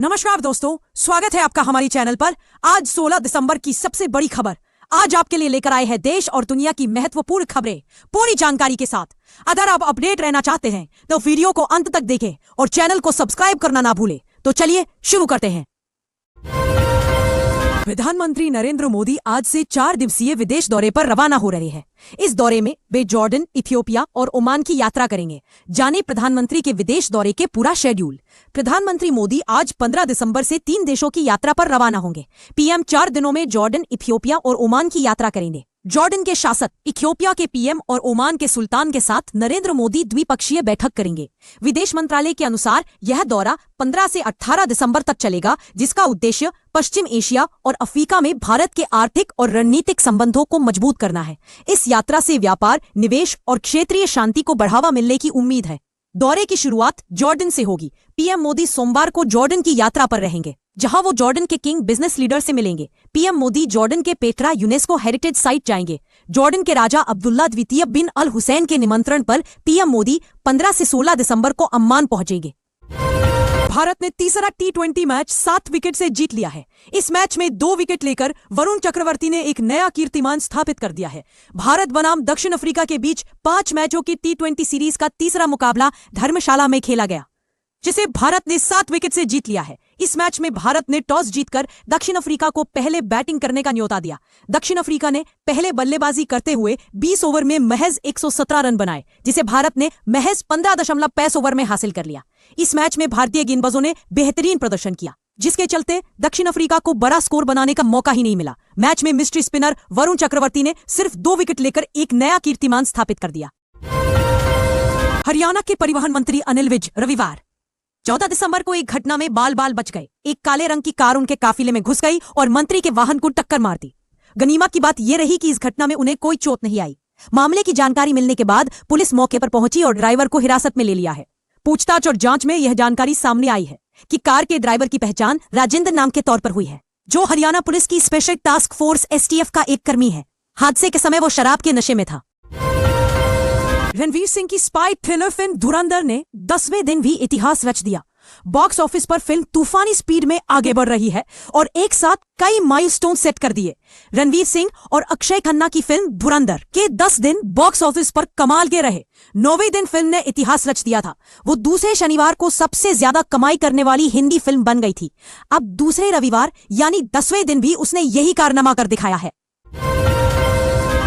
नमस्कार दोस्तों, स्वागत है आपका हमारी चैनल पर। आज 16 दिसंबर की सबसे बड़ी खबर आज आपके लिए लेकर आए हैं देश और दुनिया की महत्वपूर्ण खबरें पूरी जानकारी के साथ। अगर आप अपडेट रहना चाहते हैं तो वीडियो को अंत तक देखें और चैनल को सब्सक्राइब करना ना भूलें। तो चलिए शुरू करते हैं। प्रधानमंत्री नरेंद्र मोदी आज से 4 दिवसीय विदेश दौरे पर रवाना हो रहे हैं। इस दौरे में वे जॉर्डन, इथियोपिया और ओमान की यात्रा करेंगे। जाने प्रधानमंत्री के विदेश दौरे के पूरा शेड्यूल। प्रधानमंत्री मोदी आज 15 दिसंबर से 3 देशों की यात्रा पर रवाना होंगे। पीएम 4 दिनों में जॉर्डन, इथियोपिया और ओमान की यात्रा करेंगे। जॉर्डन के शासक, इथियोपिया के पीएम और ओमान के सुल्तान के साथ नरेंद्र मोदी द्विपक्षीय बैठक करेंगे। विदेश मंत्रालय के अनुसार यह दौरा 15 से 18 दिसंबर तक चलेगा, जिसका उद्देश्य पश्चिम एशिया और अफ्रीका में भारत के आर्थिक और रणनीतिक संबंधों को मजबूत करना है। इस यात्रा से व्यापार, निवेश और क्षेत्रीय शांति को बढ़ावा मिलने की उम्मीद है। दौरे की शुरुआत जॉर्डन से होगी। पीएम मोदी सोमवार को जॉर्डन की यात्रा पर रहेंगे, जहां वो जॉर्डन के किंग बिजनेस लीडर से मिलेंगे। पीएम मोदी जॉर्डन के पेट्रा यूनेस्को हेरिटेज साइट जाएंगे। जॉर्डन के राजा अब्दुल्ला द्वितीय बिन अल हुसैन के निमंत्रण पर पीएम मोदी 15 से 16 दिसंबर को अम्मान पहुंचेंगे। भारत ने तीसरा टी20 मैच 7 विकेट से जीत लिया है। इस मैच में 2 विकेट लेकर वरुण चक्रवर्ती ने एक नया कीर्तिमान स्थापित कर दिया है। भारत बनाम दक्षिण अफ्रीका के बीच 5 मैचों की टी20 सीरीज का तीसरा मुकाबला धर्मशाला में खेला गया, जिसे भारत ने 7 विकेट से जीत लिया है। इस मैच में भारत ने टॉस जीतकर दक्षिण अफ्रीका को पहले बैटिंग करने का न्योता दिया। दक्षिण अफ्रीका ने पहले बल्लेबाजी करते हुए 20 ओवर में महज 117 रन बनाए, जिसे भारत ने महज 15.5 ओवर में हासिल कर लिया। इस मैच में भारतीय गेंदबाजों ने बेहतरीन प्रदर्शन किया, जिसके चलते दक्षिण अफ्रीका को बड़ा स्कोर बनाने का मौका ही नहीं मिला। मैच में मिस्ट्री स्पिनर वरुण चक्रवर्ती ने सिर्फ 2 विकेट लेकर एक नया कीर्तिमान स्थापित कर दिया। हरियाणा के परिवहन मंत्री अनिल विज रविवार 14 दिसंबर को एक घटना में बाल बच गए। एक काले रंग की कार उनके काफिले में घुस गई और मंत्री के वाहन को टक्कर मार दी। गनीमत की बात यह रही कि इस घटना में उन्हें कोई चोट नहीं आई। मामले की जानकारी मिलने के बाद पुलिस मौके पर पहुंची और ड्राइवर को हिरासत में ले लिया है। पूछताछ और जांच में यह जानकारी सामने आई है कि कार के ड्राइवर की पहचान राजेंद्र नाम के तौर पर हुई है, जो हरियाणा पुलिस की स्पेशल टास्क फोर्स STF का एक कर्मी है। हादसे के समय वो शराब के नशे में था। रणवीर सिंह की स्पाई थ्रिलर फिल्म धुरंधर ने 10वें दिन भी इतिहास रच दिया। बॉक्स ऑफिस पर फिल्म तूफानी स्पीड में आगे बढ़ रही है और एक साथ कई माइलस्टोन सेट कर दिए। रणवीर सिंह और अक्षय खन्ना की फिल्म धुरंधर के 10 दिन बॉक्स ऑफिस पर कमाल के रहे। 9वें दिन फिल्म ने इतिहास रच दिया था। वो दूसरे शनिवार को सबसे ज्यादा कमाई करने वाली हिंदी फिल्म बन गई थी। अब दूसरे रविवार यानी 10वें दिन भी उसने यही कारनामा कर दिखाया है।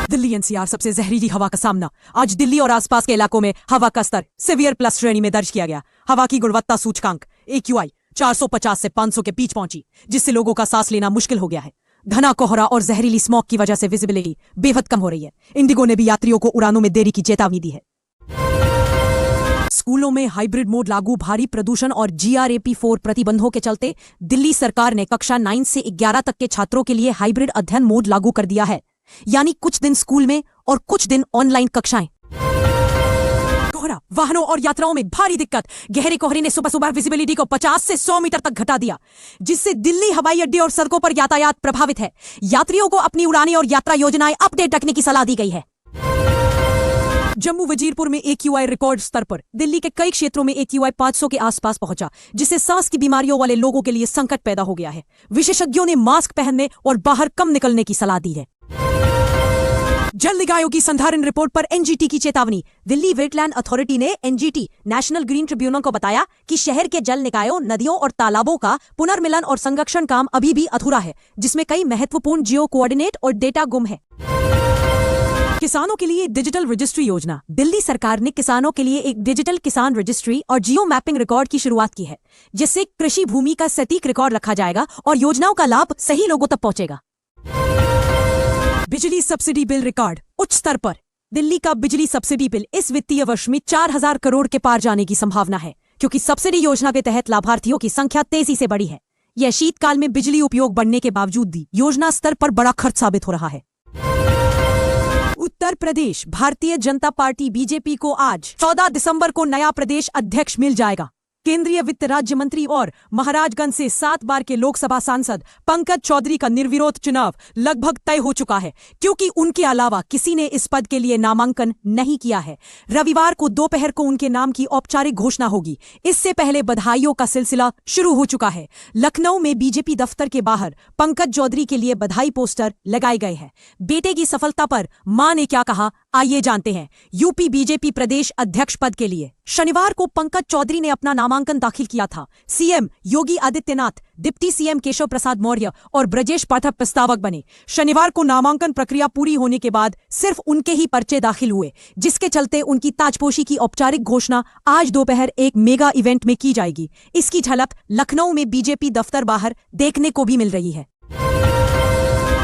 दिल्ली NCR सबसे जहरीली हवा का सामना। आज दिल्ली और आसपास के इलाकों में हवा का स्तर सीवियर प्लस श्रेणी में दर्ज किया गया। हवा की गुणवत्ता सूचकांक AQI 450 से 500 के बीच पहुंची, जिससे लोगों का सांस लेना मुश्किल हो गया है। घना कोहरा और जहरीली स्मॉग की वजह से विजिबिलिटी बेहद कम हो रही है। इंडिगो ने भी यात्रियों को उड़ानों में देरी की चेतावनी दी है। स्कूलों में हाइब्रिड मोड लागू। भारी प्रदूषण और GRAP4 प्रतिबंधों के चलते दिल्ली सरकार ने कक्षा 9 से 11 तक के छात्रों के लिए हाइब्रिड अध्ययन मोड लागू कर दिया है, यानी कुछ दिन स्कूल में और कुछ दिन ऑनलाइन कक्षाएं। कोहरा, वाहनों और यात्राओं में भारी दिक्कत। गहरे कोहरे ने सुबह विजिबिलिटी को 50 से 100 मीटर तक घटा दिया, जिससे दिल्ली हवाई अड्डे और सड़कों पर यातायात प्रभावित है। यात्रियों को अपनी उड़ानें और यात्रा योजनाएं अपडेट रखने की सलाह दी गई है। जम्मू वजीरपुर में AQI रिकॉर्ड स्तर पर। दिल्ली के कई क्षेत्रों में AQI 500 के आसपास पहुंचा, जिससे सांस की बीमारियों वाले लोगों के लिए संकट पैदा हो गया है। विशेषज्ञों ने मास्क पहनने और बाहर कम निकलने की सलाह दी है। जल निकायों की संधारण रिपोर्ट पर NGT की चेतावनी। दिल्ली वेटलैंड अथॉरिटी ने NGT नेशनल ग्रीन ट्रिब्यूनल को बताया कि शहर के जल निकायों, नदियों और तालाबों का पुनर्मिलन और संरक्षण काम अभी भी अधूरा है, जिसमें कई महत्वपूर्ण जियो कोऑर्डिनेट और डेटा गुम है। किसानों के लिए डिजिटल रजिस्ट्री योजना। दिल्ली सरकार ने किसानों के लिए एक डिजिटल किसान रजिस्ट्री और जियो मैपिंग रिकॉर्ड की शुरुआत की है, जिससे कृषि भूमि का सटीक रिकॉर्ड रखा जाएगा और योजनाओं का लाभ सही लोगों तक पहुंचेगा। बिजली सब्सिडी बिल रिकॉर्ड उच्च स्तर पर। दिल्ली का बिजली सब्सिडी बिल इस वित्तीय वर्ष में 4000 करोड़ के पार जाने की संभावना है, क्योंकि सब्सिडी योजना के तहत लाभार्थियों की संख्या तेजी से बढ़ी है। यह शीतकाल में बिजली उपयोग बढ़ने के बावजूद भी योजना स्तर पर बड़ा खर्च साबित हो रहा है। उत्तर प्रदेश भारतीय जनता पार्टी BJP को आज 14 दिसंबर को नया प्रदेश अध्यक्ष मिल जाएगा। केंद्रीय वित्त राज्य मंत्री और महाराजगंज से 7 बार के लोकसभा सांसद पंकज चौधरी का निर्विरोध चुनाव लगभग तय हो चुका है, क्योंकि उनके अलावा किसी ने इस पद के लिए नामांकन नहीं किया है। रविवार को दोपहर को उनके नाम की औपचारिक घोषणा होगी। इससे पहले बधाइयों का सिलसिला शुरू हो चुका है। लखनऊ में बीजेपी दफ्तर के बाहर पंकज चौधरी के लिए बधाई पोस्टर लगाए गए हैं। बेटे की सफलता पर मां ने क्या कहा, आइए जानते हैं। यूपी बीजेपी प्रदेश अध्यक्ष पद के लिए शनिवार को पंकज चौधरी ने अपना नामांकन दाखिल किया था। CM Yogi Adityanath, deputy CM Keshav Prasad Maurya और ब्रजेश पाठक प्रस्तावक बने। शनिवार को नामांकन प्रक्रिया पूरी होने के बाद सिर्फ उनके ही पर्चे दाखिल हुए, जिसके चलते उनकी ताजपोशी की औपचारिक घोषणा आज दोपहर एक मेगा इवेंट में की जाएगी। इसकी झलक लखनऊ में बीजेपी दफ्तर बाहर देखने को भी मिल रही है।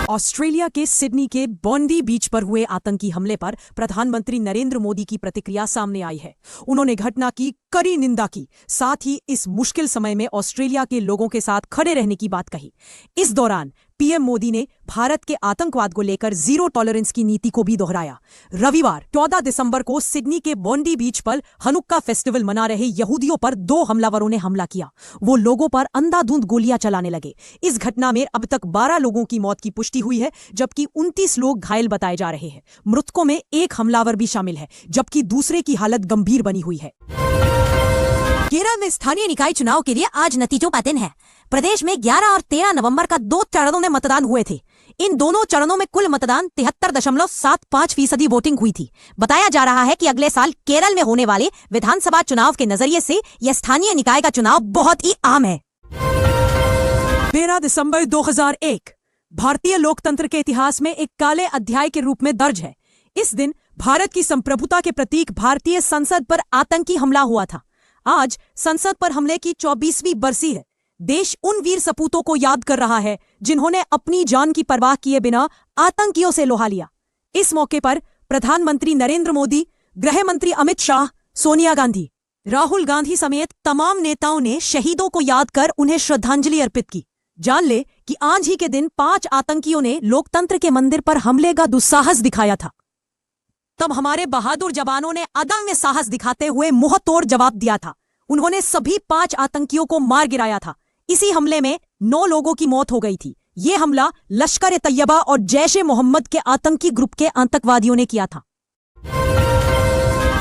ऑस्ट्रेलिया के सिडनी के बॉन्डी बीच पर हुए आतंकी हमले पर प्रधानमंत्री नरेंद्र मोदी की प्रतिक्रिया सामने आई है। उन्होंने घटना की कड़ी निंदा की, साथ ही इस मुश्किल समय में ऑस्ट्रेलिया के लोगों के साथ खड़े रहने की बात कही। इस दौरान पीएम मोदी ने भारत के आतंकवाद को लेकर जीरो टॉलरेंस की नीति को भी दोहराया। रविवार 14 दिसंबर को सिडनी के बॉन्डी बीच पर हनुक्का फेस्टिवल मना रहे यहूदियों पर 2 हमलावरों ने हमला किया। वो लोगों पर अंधाधुंध गोलियां चलाने लगे। इस घटना में अब तक 12 लोगों की मौत की पुष्टि हुई है, जबकि 29 लोग घायल बताए जा रहे हैं। मृतकों में एक हमलावर भी शामिल है, जबकि दूसरे की हालत गंभीर बनी हुई है। केरल में स्थानीय निकाय चुनाव के लिए आज नतीजों का दिन है। प्रदेश में 11 और 13 नवंबर का 2 चरणों में मतदान हुए थे। इन दोनों चरणों में कुल मतदान 73.75% वोटिंग हुई थी। बताया जा रहा है कि अगले साल केरल में होने वाले विधानसभा चुनाव के नजरिए से यह स्थानीय निकाय का चुनाव बहुत ही आम है। 13 दिसंबर 2001 भारतीय लोकतंत्र के इतिहास में एक काले अध्याय के रूप में दर्ज है। इस दिन भारत की संप्रभुता के प्रतीक भारतीय संसद पर आतंकी हमला हुआ था। आज संसद पर हमले की 24वीं बरसी है। देश उन वीर सपूतों को याद कर रहा है जिन्होंने अपनी जान की परवाह किए बिना आतंकियों से लोहा लिया। इस मौके पर प्रधानमंत्री नरेंद्र मोदी, गृह मंत्री अमित शाह, सोनिया गांधी, राहुल गांधी समेत तमाम नेताओं ने शहीदों को याद कर उन्हें श्रद्धांजलि अर्पित की। जान ले कि आज ही के दिन 5 आतंकियों ने लोकतंत्र के मंदिर पर हमले का दुस्साहस दिखाया था। तब हमारे बहादुर जवानों ने अदम्य साहस दिखाते हुए मुंहतोड़ जवाब दिया था। उन्होंने सभी 5 आतंकियों को मार गिराया था। इसी हमले में 9 लोगों की मौत हो गई थी। ये हमला लश्कर ए तैयबा और जैश-ए-मोहम्मद के आतंकी ग्रुप के आतंकवादियों ने किया था।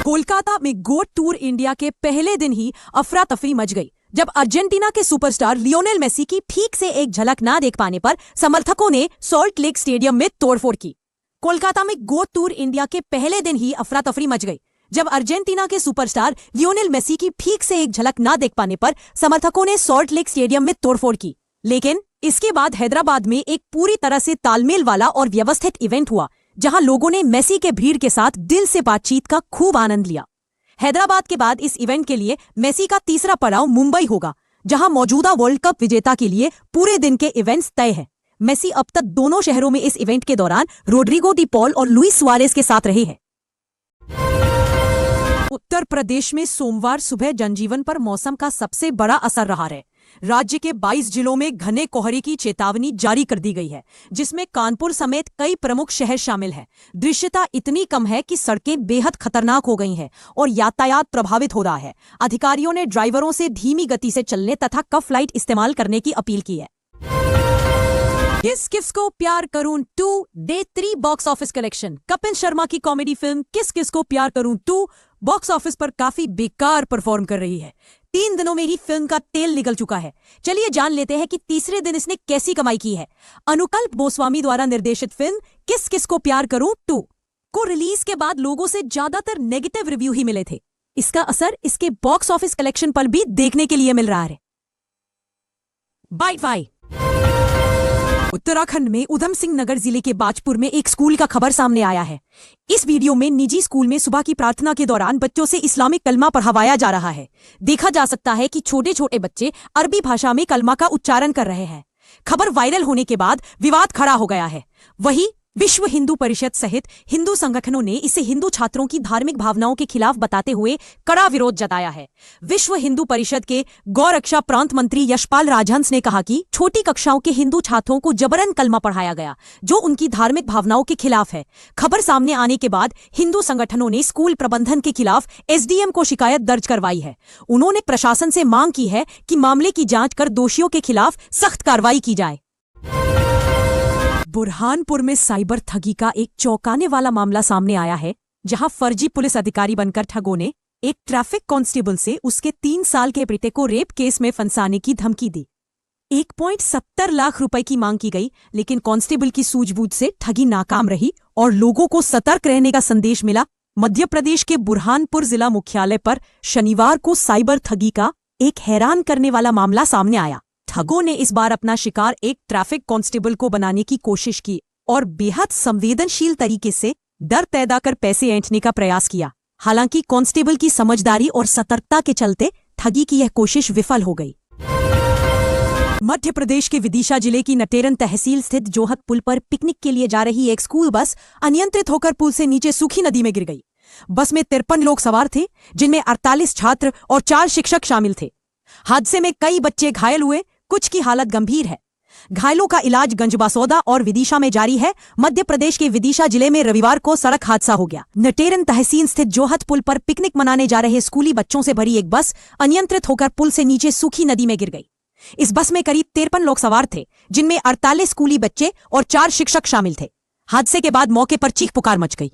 कोलकाता में गोट टूर इंडिया के पहले दिन ही अफरा तफरी मच गई, जब अर्जेंटीना के सुपरस्टार लियोनेल मेसी की ठीक से एक झलक ना देख पाने पर समर्थकों ने सॉल्ट लेक स्टेडियम में तोड़फोड़ की। कोलकाता में गोट टूर इंडिया के पहले दिन ही अफरा तफरी मच गई, जब अर्जेंटीना के सुपरस्टार लियोनेल मेसी की ठीक से एक झलक ना देख पाने पर समर्थकों ने सॉल्ट लेक स्टेडियम में तोड़फोड़ की। लेकिन इसके बाद हैदराबाद में एक पूरी तरह से तालमेल वाला और व्यवस्थित इवेंट हुआ, जहां लोगों ने मेसी के भीड़ के साथ दिल से बातचीत का खूब आनंद लिया। हैदराबाद के बाद इस इवेंट के लिए मेसी का तीसरा पड़ाव मुंबई होगा, जहां मौजूदा वर्ल्ड कप विजेता के लिए पूरे दिन के इवेंट्स तय है। मेसी अब तक दोनों शहरों में इस इवेंट के दौरान रोड्रिगो डी पॉल और लुइस सुआरेज के साथ रहे हैं। उत्तर प्रदेश में सोमवार सुबह जनजीवन पर मौसम का सबसे बड़ा असर रहा है। राज्य के 22 जिलों में घने कोहरे की चेतावनी जारी कर दी गई है, जिसमें कानपुर समेत कई प्रमुख शहर शामिल हैं। दृश्यता इतनी कम है कि सड़कें बेहद खतरनाक हो गई हैं और यातायात प्रभावित हो रहा है। अधिकारियों ने ड्राइवरों से धीमी गति से चलने तथा कफ लाइट इस्तेमाल करने की अपील की है। किस किस को प्यार करूं 2 day 3 box office collection. Kapil Sharma की कॉमेडी फिल्म किस किस को प्यार करूं 2 बॉक्स ऑफिस पर काफी बेकार परफॉर्म कर रही है। 3 दिनों में ही फिल्म का तेल निकल चुका है। चलिए जान लेते हैं कि तीसरे दिन इसने कैसी कमाई की है। अनुकल्प गोस्वामी द्वारा निर्देशित फिल्म किस किस को प्यार करूं 2 को रिलीज के बाद लोगों से ज्यादातर नेगेटिव रिव्यू ही मिले थे। इसका असर इसके बॉक्स ऑफिस कलेक्शन पर भी देखने के लिए मिल रहा है। Bye bye. उत्तराखंड में उधम सिंह नगर जिले के बाजपुर में एक स्कूल का खबर सामने आया है। इस वीडियो में निजी स्कूल में सुबह की प्रार्थना के दौरान बच्चों से इस्लामिक कलमा पढ़वाया जा रहा है। देखा जा सकता है कि छोटे छोटे बच्चे अरबी भाषा में कलमा का उच्चारण कर रहे हैं। खबर वायरल होने के बाद विवाद खड़ा हो गया है। वहीं विश्व हिंदू परिषद सहित हिंदू संगठनों ने इसे हिंदू छात्रों की धार्मिक भावनाओं के खिलाफ बताते हुए कड़ा विरोध जताया है। विश्व हिंदू परिषद के गौरक्षा प्रांत मंत्री यशपाल राजहंस ने कहा कि छोटी कक्षाओं के हिंदू छात्रों को जबरन कलमा पढ़ाया गया, जो उनकी धार्मिक भावनाओं के खिलाफ है। खबर सामने आने के बाद हिंदू संगठनों ने स्कूल प्रबंधन के खिलाफ एसडीएम को शिकायत दर्ज करवाई है। उन्होंने प्रशासन से मांग की है कि मामले की जांच कर दोषियों के खिलाफ सख्त कार्रवाई की जाए। बुरहानपुर में साइबर ठगी का एक चौंकाने वाला मामला सामने आया है, जहां फर्जी पुलिस अधिकारी बनकर ठगों ने एक ट्रैफिक कांस्टेबल से उसके 3 साल के बेटे को रेप केस में फंसाने की धमकी दी। 1.70 लाख रुपए की मांग की गई, लेकिन कांस्टेबल की सूझबूझ से ठगी नाकाम रही और लोगों को सतर्क रहने का संदेश मिला। मध्य प्रदेश के बुरहानपुर जिला मुख्यालय पर शनिवार को साइबर ठगी का एक हैरान करने वाला मामला सामने आया। ठगों ने इस बार अपना शिकार एक ट्रैफिक कांस्टेबल को बनाने की कोशिश की और बेहद संवेदनशील तरीके से डर पैदा कर पैसे ऐंठने का प्रयास किया। हालांकि कांस्टेबल की समझदारी और सतर्कता के चलते ठगी की यह कोशिश विफल हो गई। मध्य प्रदेश के विदिशा जिले की नटेरन तहसील स्थित जोहत पुल पर पिकनिक के लिए जा रही एक स्कूल बस अनियंत्रित होकर पुल से नीचे सूखी नदी में गिर गई। बस में 53 लोग सवार थे, जिनमें 48 छात्र और 4 शिक्षक शामिल थे। हादसे में कई बच्चे घायल हुए, कुछ की हालत गंभीर है। घायलों का इलाज गंजबासौदा और विदिशा में जारी है। मध्य प्रदेश के विदिशा जिले में रविवार को सड़क हादसा हो गया। नटेरन तहसील स्थित जोहत पुल पर पिकनिक मनाने जा रहे स्कूली बच्चों से भरी एक बस अनियंत्रित होकर पुल से नीचे सूखी नदी में गिर गई। इस बस में करीब 53 लोग सवार थे, जिनमें 48 स्कूली बच्चे और 4 शिक्षक शामिल थे। हादसे के बाद मौके पर चीख पुकार मच गई।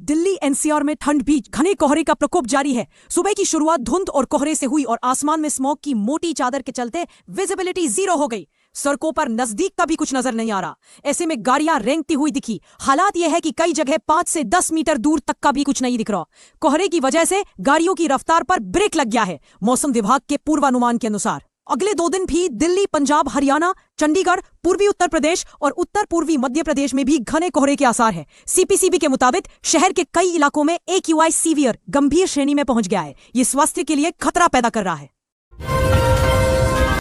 दिल्ली एनसीआर में ठंड भी घने कोहरे का प्रकोप जारी है। सुबह की शुरुआत धुंध और कोहरे से हुई और आसमान में स्मॉग की मोटी चादर के चलते विजिबिलिटी 0 हो गई। सड़कों पर नजदीक का भी कुछ नजर नहीं आ रहा। ऐसे में गाड़ियां रेंगती हुई दिखी। हालात यह है कि कई जगह 5 से 10 मीटर दूर तक का भी कुछ नहीं दिख रहा। कोहरे की वजह से गाड़ियों की रफ्तार पर ब्रेक लग गया है। मौसम विभाग के पूर्वानुमान के अनुसार अगले 2 दिन भी दिल्ली, पंजाब, हरियाणा, चंडीगढ़, पूर्वी उत्तर प्रदेश और उत्तर पूर्वी मध्य प्रदेश में भी घने कोहरे के आसार है। सीपीसीबी के मुताबिक शहर के कई इलाकों में AQI सीवियर गंभीर श्रेणी में पहुंच गया है। ये स्वास्थ्य के लिए खतरा पैदा कर रहा है।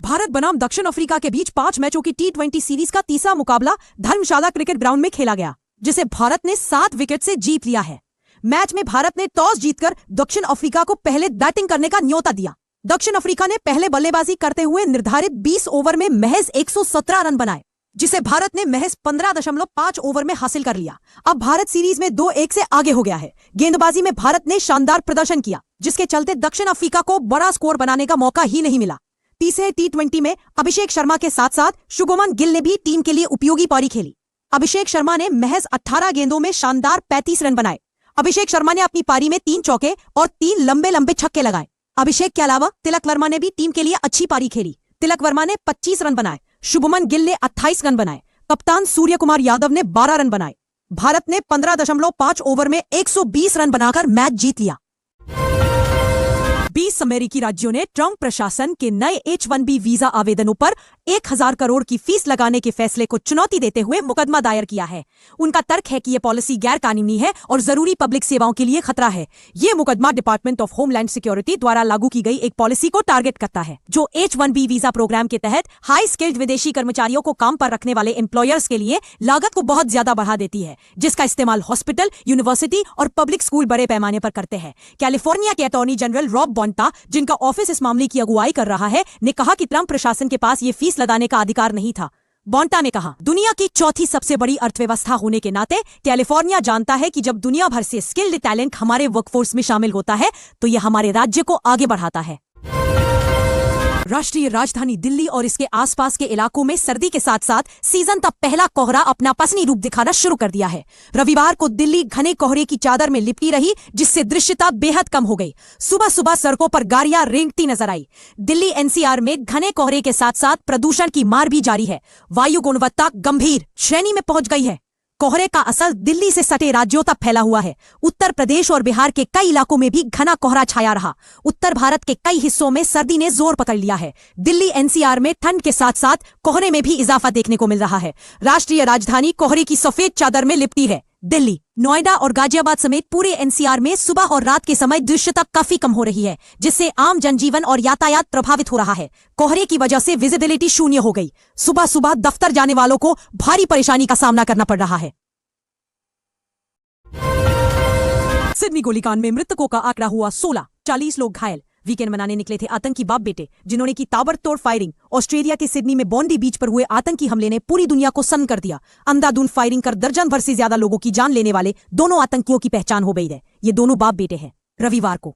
भारत बनाम दक्षिण अफ्रीका के बीच 5 मैचों की T20 सीरीज का तीसरा मुकाबला धर्मशाला क्रिकेट ग्राउंड में खेला गया, जिसे भारत ने 7 विकेट से जीत लिया है। मैच में भारत ने टॉस जीतकर दक्षिण अफ्रीका को पहले बैटिंग करने का न्योता दिया। दक्षिण अफ्रीका ने पहले बल्लेबाजी करते हुए निर्धारित 20 ओवर में महज 117 रन बनाए, जिसे भारत ने महज 15.5 ओवर में हासिल कर लिया। अब भारत सीरीज में 2-1 से आगे हो गया है। गेंदबाजी में भारत ने शानदार प्रदर्शन किया, जिसके चलते दक्षिण अफ्रीका को बड़ा स्कोर बनाने का मौका ही नहीं मिला। तीसरे T20 में अभिषेक शर्मा के साथ साथ शुभमन गिल ने भी टीम के लिए उपयोगी पारी खेली। अभिषेक शर्मा ने महज 18 गेंदों में शानदार 35 रन बनाए। अभिषेक शर्मा ने अपनी पारी में 3 चौके और 3 लंबे छक्के लगाए। अभिषेक के अलावा तिलक वर्मा ने भी टीम के लिए अच्छी पारी खेली। तिलक वर्मा ने 25 रन बनाए। शुभमन गिल ने 28 रन बनाए। कप्तान सूर्य कुमार यादव ने 12 रन बनाए। भारत ने 15.5 ओवर में 120 रन बनाकर मैच जीत लिया। 20 अमेरिकी राज्यों ने ट्रंप प्रशासन के नए H-1B वीजा आवेदनों पर 1000 करोड़ की फीस लगाने के फैसले को चुनौती देते हुए मुकदमा दायर किया है। उनका तर्क है कि यह पॉलिसी गैर कानूनी है और जरूरी पब्लिक सेवाओं के लिए खतरा है। ये मुकदमा डिपार्टमेंट ऑफ होमलैंड सिक्योरिटी द्वारा लागू की गई एक पॉलिसी को टारगेट करता है, जो H-1B वीजा प्रोग्राम के तहत हाई स्किल्ड विदेशी कर्मचारियों को काम पर रखने वाले एम्प्लॉयर्स के लिए लागत को बहुत ज्यादा बढ़ा देती है, जिसका इस्तेमाल हॉस्पिटल, यूनिवर्सिटी और पब्लिक स्कूल बड़े पैमाने पर करते हैं। कैलिफोर्निया के अटॉर्नी जनरल रॉब बोंटा, जिनका ऑफिस इस मामले की अगुवाई कर रहा है, ने कहा कि ट्रंप प्रशासन के पास ये फीस लगाने का अधिकार नहीं था। बोंटा ने कहा, दुनिया की चौथी सबसे बड़ी अर्थव्यवस्था होने के नाते कैलिफोर्निया जानता है कि जब दुनिया भर से स्किल्ड टैलेंट हमारे वर्कफोर्स में शामिल होता है तो यह हमारे राज्य को आगे बढ़ाता है। राष्ट्रीय राजधानी दिल्ली और इसके आसपास के इलाकों में सर्दी के साथ साथ सीजन का पहला कोहरा अपना पसनी रूप दिखाना शुरू कर दिया है। रविवार को दिल्ली घने कोहरे की चादर में लिपटी रही, जिससे दृश्यता बेहद कम हो गई। सुबह सुबह सड़कों पर गाड़ियां रेंगती नजर आई। दिल्ली एनसीआर में घने कोहरे के साथ साथ प्रदूषण की मार भी जारी है। वायु गुणवत्ता गंभीर श्रेणी में पहुंच गई है। कोहरे का असर दिल्ली से सटे राज्यों तक फैला हुआ है। उत्तर प्रदेश और बिहार के कई इलाकों में भी घना कोहरा छाया रहा। उत्तर भारत के कई हिस्सों में सर्दी ने जोर पकड़ लिया है। दिल्ली एनसीआर में ठंड के साथ साथ कोहरे में भी इजाफा देखने को मिल रहा है। राष्ट्रीय राजधानी कोहरे की सफेद चादर में लिपटी है। दिल्ली, नोएडा और गाजियाबाद समेत पूरे एनसीआर में सुबह और रात के समय दृश्यता काफी कम हो रही है, जिससे आम जनजीवन और यातायात प्रभावित हो रहा है। कोहरे की वजह से विजिबिलिटी शून्य हो गई। सुबह सुबह दफ्तर जाने वालों को भारी परेशानी का सामना करना पड़ रहा है। सिडनी गोलीकांड में मृतकों का आंकड़ा हुआ 16, 40 लोग घायल। वीकेंड मनाने निकले थे आतंकी बाप बेटे, जिन्होंने की ताबड़तोड़ फायरिंग। ऑस्ट्रेलिया के सिडनी में बॉन्डी बीच पर हुए आतंकी हमले ने पूरी दुनिया को सन्न कर दिया। अंधाधुंध फायरिंग कर दर्जन भर से ज्यादा लोगों की जान लेने वाले दोनों आतंकियों की पहचान हो गई है। ये दोनों बाप बेटे हैं। रविवार को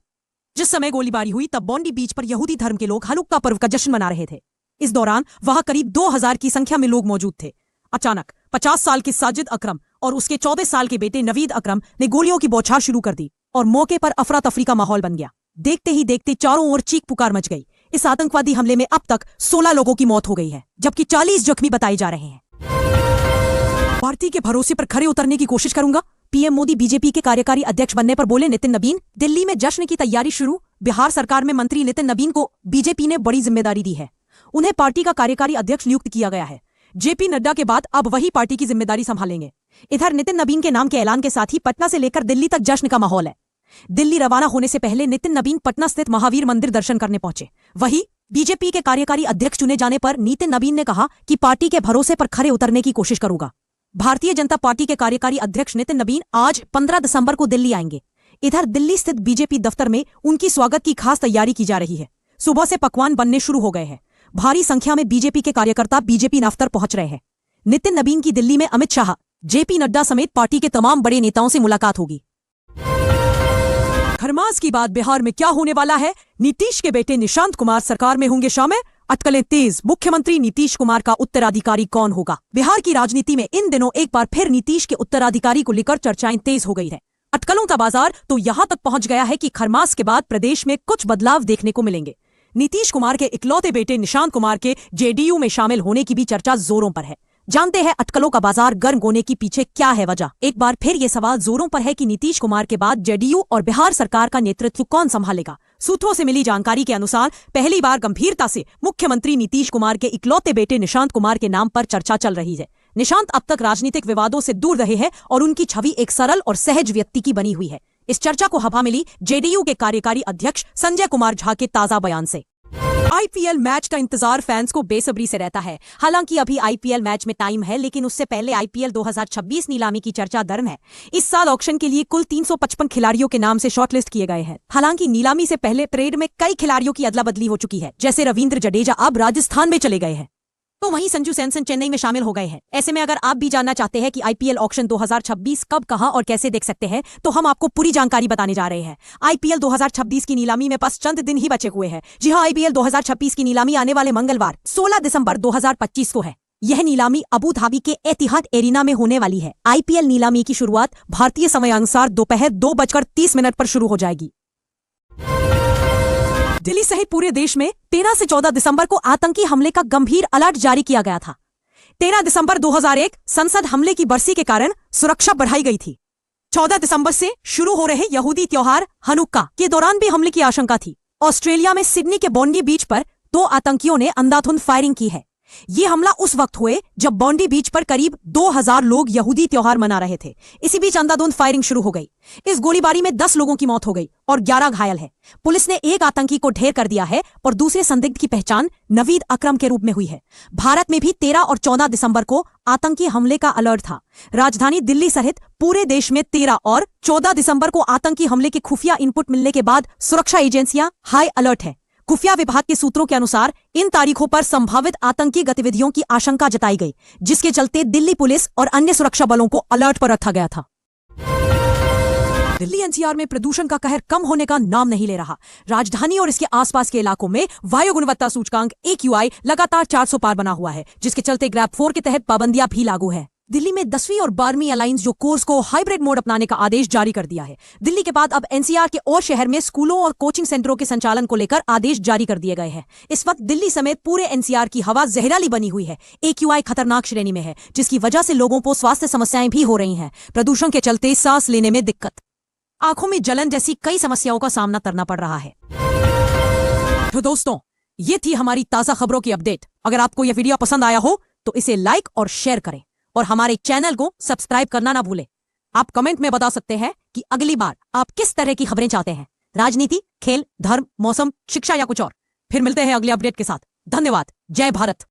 जिस समय गोलीबारी हुई तब बॉन्डी बीच पर यहूदी धर्म के लोग हनुक्का पर्व का जश्न मना रहे थे। इस दौरान वहां करीब 2000 की संख्या में लोग मौजूद थे। अचानक 50 साल के साजिद अकरम और उसके 14 साल के बेटे नवीद अकरम ने गोलियों की बौछार शुरू कर दी और मौके पर अफरा तफरी का माहौल बन गया। देखते ही देखते चारों ओर चीख पुकार मच गई। इस आतंकवादी हमले में अब तक 16 लोगों की मौत हो गई है, जबकि 40 जख्मी बताए जा रहे हैं। पार्टी के भरोसे पर खरे उतरने की कोशिश करूंगा, पीएम मोदी बीजेपी के कार्यकारी अध्यक्ष बनने पर बोले नितिन नबीन। दिल्ली में जश्न की तैयारी शुरू। बिहार सरकार में मंत्री नितिन नबीन को बीजेपी ने बड़ी जिम्मेदारी दी है। उन्हें पार्टी का कार्यकारी अध्यक्ष नियुक्त किया गया है। जेपी नड्डा के बाद अब वही पार्टी की जिम्मेदारी संभालेंगे। इधर नितिन नबीन के नाम के ऐलान के साथ ही पटना से लेकर दिल्ली तक जश्न का माहौल है। दिल्ली रवाना होने से पहले नितिन नबीन पटना स्थित महावीर मंदिर दर्शन करने पहुंचे। वहीं बीजेपी के कार्यकारी अध्यक्ष चुने जाने पर नितिन नबीन ने कहा कि पार्टी के भरोसे पर खरे उतरने की कोशिश करूंगा। भारतीय जनता पार्टी के कार्यकारी अध्यक्ष नितिन नबीन आज 15 दिसंबर को दिल्ली आएंगे। इधर दिल्ली स्थित बीजेपी दफ्तर में उनकी स्वागत की खास तैयारी की जा रही है। सुबह से पकवान बनने शुरू हो गए हैं। भारी संख्या में बीजेपी के कार्यकर्ता बीजेपी दफ्तर पहुंच रहे हैं। नितिन नबीन की दिल्ली में अमित शाह, जेपी नड्डा समेत पार्टी के तमाम बड़े नेताओं से मुलाकात होगी। खरमास की बात बिहार में क्या होने वाला है? नीतीश के बेटे निशांत कुमार सरकार में होंगे शामिल। अटकलें तेज। मुख्यमंत्री नीतीश कुमार का उत्तराधिकारी कौन होगा? बिहार की राजनीति में इन दिनों एक बार फिर नीतीश के उत्तराधिकारी को लेकर चर्चाएं तेज हो गई है। अटकलों का बाजार तो यहां तक पहुंच गया है कि खरमास के बाद प्रदेश में कुछ बदलाव देखने को मिलेंगे। नीतीश कुमार के इकलौते बेटे निशांत कुमार के जेडीयू में शामिल होने की भी चर्चा जोरों पर है। जानते हैं अटकलों का बाजार गर्म होने की पीछे क्या है वजह। एक बार फिर ये सवाल जोरों पर है कि नीतीश कुमार के बाद जेडीयू और बिहार सरकार का नेतृत्व कौन संभालेगा। सूत्रों से मिली जानकारी के अनुसार पहली बार गंभीरता से मुख्यमंत्री नीतीश कुमार के इकलौते बेटे निशांत कुमार के नाम पर चर्चा चल रही है। निशांत अब तक राजनीतिक विवादों से दूर रहे हैं और उनकी छवि एक सरल और सहज व्यक्ति की बनी हुई है। इस चर्चा को हवा मिली जेडीयू के कार्यकारी अध्यक्ष संजय कुमार झा के ताजा बयान से। आईपीएल मैच का इंतजार फैंस को बेसब्री से रहता है। हालांकि अभी आईपीएल मैच में टाइम है, लेकिन उससे पहले आईपीएल 2026 नीलामी की चर्चा गर्म है। इस साल ऑक्शन के लिए कुल 355 खिलाड़ियों के नाम से शॉर्टलिस्ट किए गए हैं। हालांकि नीलामी से पहले परेड में कई खिलाड़ियों की अदला बदली हो चुकी है, जैसे रविंद्र जडेजा अब राजस्थान में चले गए हैं, तो वहीं संजू सैमसन चेन्नई में शामिल हो गए हैं। ऐसे में अगर आप भी जानना चाहते हैं कि आईपीएल ऑक्शन 2026 कब, कहां और कैसे देख सकते हैं, तो हम आपको पूरी जानकारी बताने जा रहे हैं। आईपीएल 2026 की नीलामी में बस चंद दिन ही बचे हुए हैं। जी हां, आईपीएल 2026 की नीलामी आने वाले मंगलवार 16 दिसंबर 2025 को है। यह नीलामी अबू धाबी के एतिहाद एरिना में होने वाली है। आईपीएल नीलामी की शुरुआत भारतीय समयानुसार दोपहर 2:30 पर शुरू हो जाएगी। दिल्ली सहित पूरे देश में 13 से 14 दिसंबर को आतंकी हमले का गंभीर अलर्ट जारी किया गया था। 13 दिसंबर 2001 संसद हमले की बरसी के कारण सुरक्षा बढ़ाई गई थी। 14 दिसंबर से शुरू हो रहे यहूदी त्योहार हनुक्का के दौरान भी हमले की आशंका थी। ऑस्ट्रेलिया में सिडनी के बॉन्डी बीच पर 2 आतंकियों ने अंधाधुंध फायरिंग की है। ये हमला उस वक्त हुए जब बॉन्डी बीच पर करीब 2000 लोग यहूदी त्योहार मना रहे थे। इसी बीच अंधाधुंध फायरिंग शुरू हो गई। इस गोलीबारी में 10 लोगों की मौत हो गई और 11 घायल है। पुलिस ने एक आतंकी को ढेर कर दिया है और दूसरे संदिग्ध की पहचान नवीद अकरम के रूप में हुई है। भारत में भी 13 और 14 दिसंबर को आतंकी हमले का अलर्ट था। राजधानी दिल्ली सहित पूरे देश में 13 और 14 दिसंबर को आतंकी हमले के खुफिया इनपुट मिलने के बाद सुरक्षा एजेंसियां हाई अलर्ट है। खुफिया विभाग के सूत्रों के अनुसार इन तारीखों पर संभावित आतंकी गतिविधियों की आशंका जताई गई, जिसके चलते दिल्ली पुलिस और अन्य सुरक्षा बलों को अलर्ट पर रखा गया था। दिल्ली एनसीआर में प्रदूषण का कहर कम होने का नाम नहीं ले रहा। राजधानी और इसके आसपास के इलाकों में वायु गुणवत्ता सूचकांक AQI लगातार 400 पार बना हुआ है, जिसके चलते ग्रैप 4 के तहत पाबंदियां भी लागू है। दिल्ली में 10वीं और 12वीं अलायंस जो कोर्स को हाइब्रिड मोड अपनाने का आदेश जारी कर दिया है। दिल्ली के बाद अब एनसीआर के और शहर में स्कूलों और कोचिंग सेंटरों के संचालन को लेकर आदेश जारी कर दिए गए हैं। इस वक्त दिल्ली समेत पूरे एनसीआर की हवा जहरीली बनी हुई है। AQI खतरनाक श्रेणी में है, जिसकी वजह से लोगों को स्वास्थ्य समस्याएं भी हो रही हैं। प्रदूषण के चलते सांस लेने में दिक्कत, आंखों में जलन जैसी कई समस्याओं का सामना करना पड़ रहा है। तो दोस्तों, ये थी हमारी ताजा खबरों की अपडेट। अगर आपको यह वीडियो पसंद आया हो तो इसे लाइक और शेयर करें और हमारे चैनल को सब्सक्राइब करना ना भूलें। आप कमेंट में बता सकते हैं कि अगली बार आप किस तरह की खबरें चाहते हैं, राजनीति, खेल, धर्म, मौसम, शिक्षा या कुछ और। फिर मिलते हैं अगले अपडेट के साथ। धन्यवाद। जय भारत।